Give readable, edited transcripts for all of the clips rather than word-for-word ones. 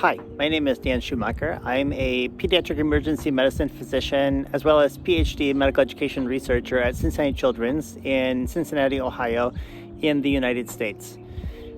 Hi, my name is Dan Schumacher. I'm a pediatric emergency medicine physician as well as PhD medical education researcher at Cincinnati Children's in Cincinnati, Ohio, in the United States.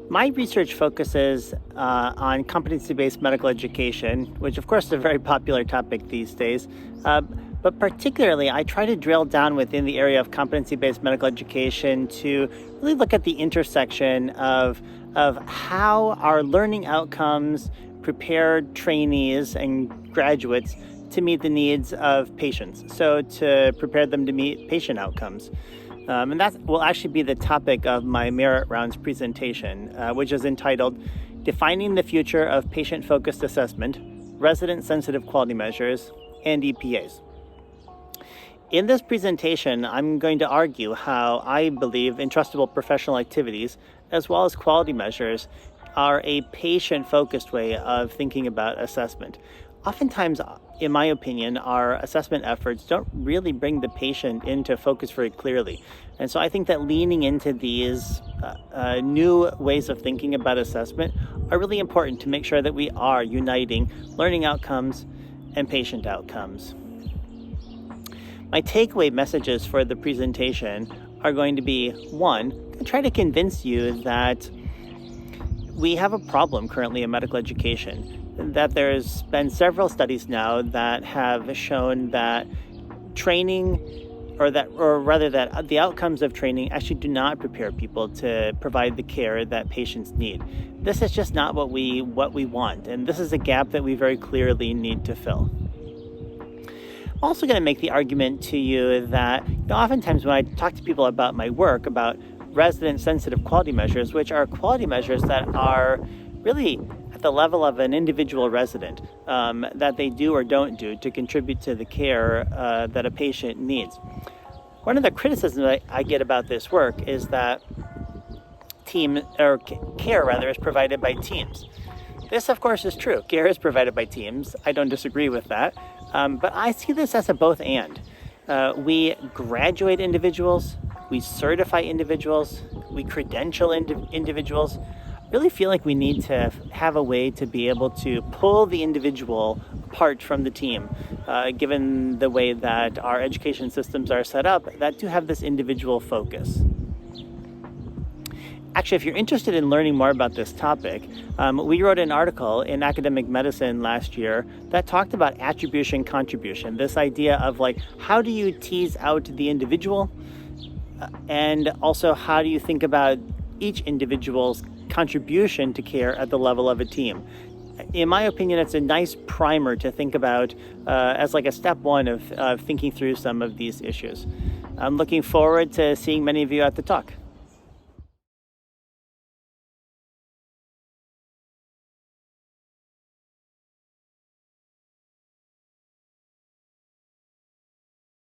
My research focuses on competency-based medical education, which of course is a very popular topic these days. But particularly, I try to drill down within the area of competency-based medical education to really look at the intersection of how our learning outcomes prepare trainees and graduates to meet the needs of patients. So to prepare them to meet patient outcomes. And that will actually be the topic of my Merit Rounds presentation, which is entitled Defining the Future of Patient-Focused Assessment, Resident-Sensitive Quality Measures, and EPAs. In this presentation, I'm going to argue how I believe entrustable professional activities, as well as quality measures, are a patient-focused way of thinking about assessment. Oftentimes, in my opinion, our assessment efforts don't really bring the patient into focus very clearly. And so I think that leaning into these new ways of thinking about assessment are really important to make sure that we are uniting learning outcomes and patient outcomes. My takeaway messages for the presentation are going to be, one, try to convince you that we have a problem currently in medical education, that there's been several studies now that have shown that training, or that the outcomes of training actually do not prepare people to provide the care that patients need. This is just not what we want, and this is a gap that we very clearly need to fill. I'm also going to make the argument to you that oftentimes when I talk to people about my work, about resident-sensitive quality measures, which are quality measures that are really at the level of an individual resident, that they do or don't do to contribute to the care that a patient needs. One of the criticisms I get about this work is that care is provided by teams. This, of course, is true. Care is provided by teams. I don't disagree with that. But I see this as a both and. We graduate individuals, we certify individuals, we credential individuals. I really feel like we need to have a way to be able to pull the individual apart from the team, given the way that our education systems are set up, that do have this individual focus. Actually, if you're interested in learning more about this topic, we wrote an article in Academic Medicine last year that talked about attribution contribution, this idea of how do you tease out the individual, and also how do you think about each individual's contribution to care at the level of a team. In my opinion, it's a nice primer to think about as a step one of thinking through some of these issues. I'm looking forward to seeing many of you at the talk.